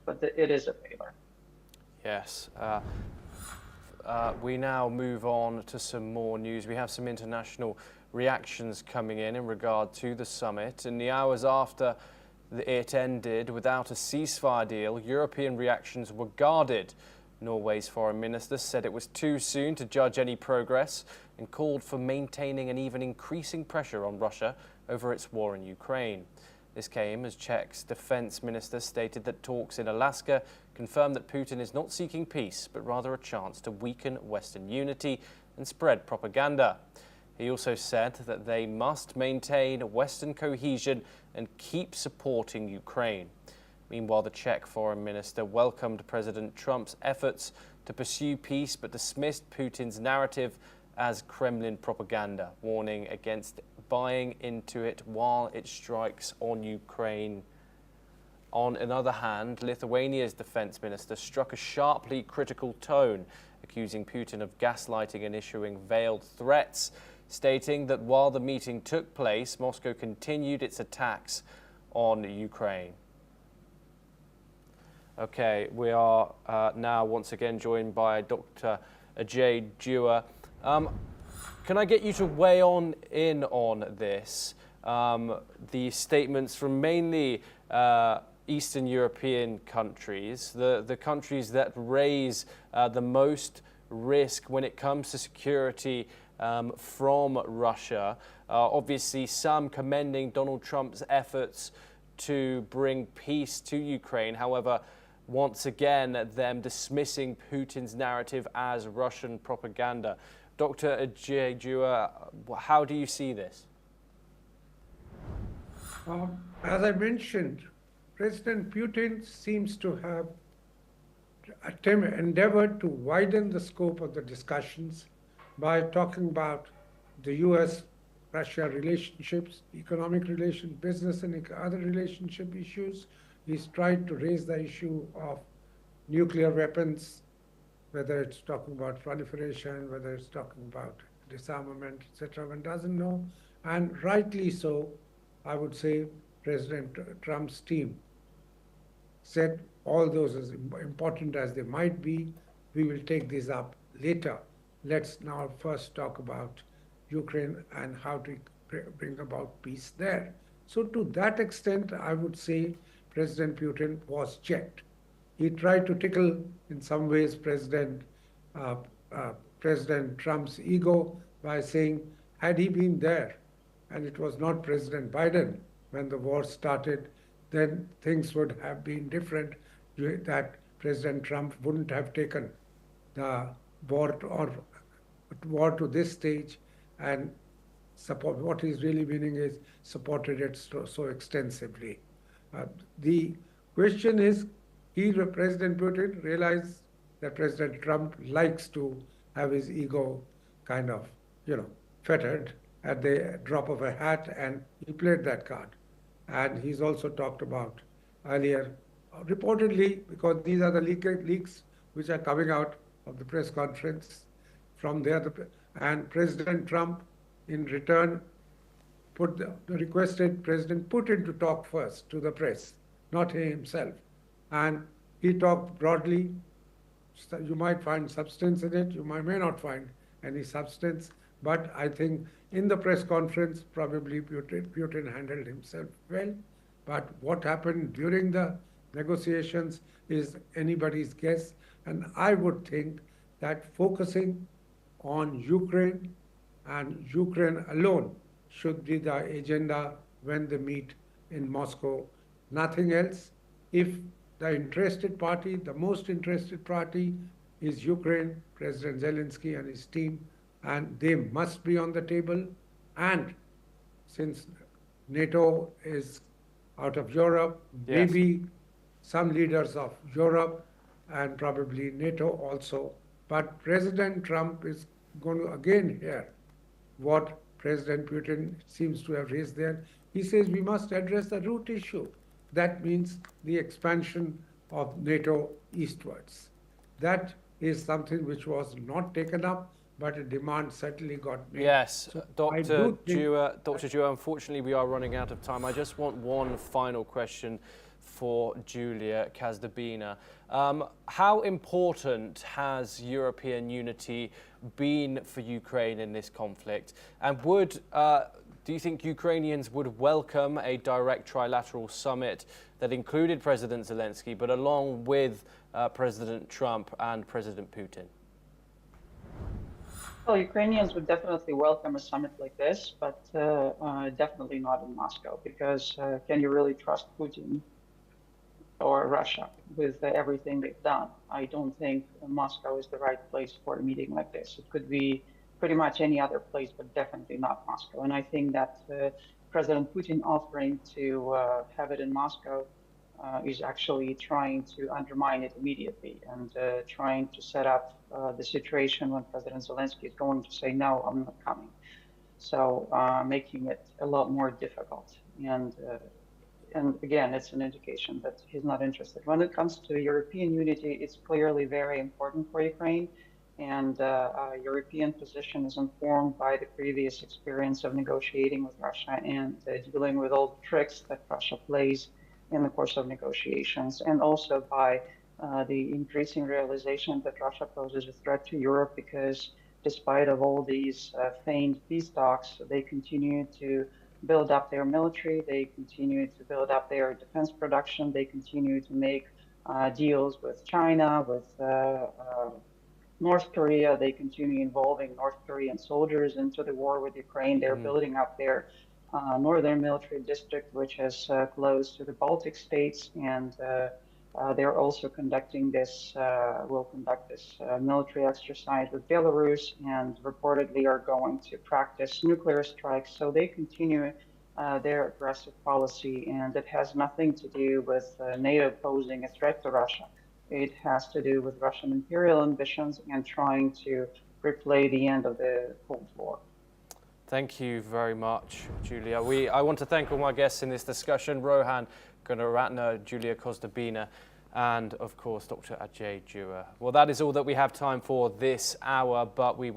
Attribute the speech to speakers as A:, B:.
A: but it is a failure.
B: Yes. We now move on to some more news. We have some international reactions coming in regard to the summit. In the hours after it ended without a ceasefire deal, European reactions were guarded. Norway's foreign minister said it was too soon to judge any progress and called for maintaining and even increasing pressure on Russia over its war in Ukraine. This came as Czech's defense minister stated that talks in Alaska confirmed that Putin is not seeking peace, but rather a chance to weaken Western unity and spread propaganda. He also said that they must maintain Western cohesion and keep supporting Ukraine. Meanwhile, the Czech foreign minister welcomed President Trump's efforts to pursue peace, but dismissed Putin's narrative as Kremlin propaganda, warning against buying into it while it strikes on Ukraine. On another hand, Lithuania's defense minister struck a sharply critical tone, accusing Putin of gaslighting and issuing veiled threats, stating that while the meeting took place, Moscow continued its attacks on Ukraine. Okay, we are now once again joined by Dr. Ajay Dua. Can I get you to weigh in on this? The statements from mainly Eastern European countries, the countries that raise the most risk when it comes to security from Russia. Obviously, some commending Donald Trump's efforts to bring peace to Ukraine. However, once again, them dismissing Putin's narrative as Russian propaganda. Dr. Ajay Dua, how do you see this?
C: As I mentioned, President Putin seems to have endeavored to widen the scope of the discussions by talking about the US-Russia relationships, economic relations, business and other relationship issues. He's tried to raise the issue of nuclear weapons, whether it's talking about proliferation, whether it's talking about disarmament, etc. One doesn't know. And rightly so, I would say President Trump's team said all those, as important as they might be, we will take these up later. Let's now first talk about Ukraine and how to bring about peace there. So to that extent, I would say President Putin was checked. He tried to tickle, in some ways, President Trump's ego by saying, had he been there, and it was not President Biden when the war started, then things would have been different, that President Trump wouldn't have taken the war to this stage and support. What he's really meaning is supported it so extensively. The question is, President Putin realized that President Trump likes to have his ego kind of, fettered at the drop of a hat, and he played that card. And he's also talked about earlier, reportedly, because these are the leaks which are coming out of the press conference from there, and President Trump, in return, requested President Putin to talk first to the press, not he himself. And he talked broadly. So you might find substance in it, you may not find any substance, but I think in the press conference, probably Putin handled himself well. But what happened during the negotiations is anybody's guess. And I would think that focusing on Ukraine and Ukraine alone should be the agenda when they meet in Moscow. Nothing else. If the interested party, the most interested party is Ukraine, President Zelensky and his team, and they must be on the table. And since NATO is out of Europe,
B: yes,
C: maybe some leaders of Europe and probably NATO also. But President Trump is going to again hear what President Putin seems to have raised there. He says we must address the root issue. That means the expansion of NATO eastwards. That is something which was not taken up, but a demand certainly got made.
B: Yes,
C: So
B: Dr. Dua, unfortunately we are running out of time. I just want one final question for Julia Kazdabina. How important has European unity been for Ukraine in this conflict? And do you think Ukrainians would welcome a direct trilateral summit that included President Zelensky, but along with President Trump and President Putin?
A: Well, Ukrainians would definitely welcome a summit like this, but definitely not in Moscow, because can you really trust Putin or Russia with everything they've done? I don't think Moscow is the right place for a meeting like this. It could be pretty much any other place, but definitely not Moscow. And I think that President Putin offering to have it in Moscow is actually trying to undermine it immediately and trying to set up the situation when President Zelensky is going to say, no, I'm not coming. So making it a lot more difficult. And again, it's an indication that he's not interested. When it comes to European unity, it's clearly very important for Ukraine. And European position is informed by the previous experience of negotiating with Russia and dealing with all the tricks that Russia plays in the course of negotiations, and also by the increasing realization that Russia poses a threat to Europe, because despite of all these feigned peace talks, they continue to build up their military, they continue to build up their defense production, they continue to make deals with China, with North Korea, they continue involving North Korean soldiers into the war with Ukraine. They're building up their northern military district, which is close to the Baltic states, and they're also conducting this, will conduct this military exercise with Belarus, and reportedly are going to practice nuclear strikes. So they continue their aggressive policy, and it has nothing to do with NATO posing a threat to Russia. It has to do with Russian imperial ambitions and trying to replay the end of the Cold War.
B: Thank you very much, Julia. I want to thank all my guests in this discussion, Rohan Gunaratne, Julia Kazdabina, and of course, Dr. Ajay Jua. Well, that is all that we have time for this hour, but we will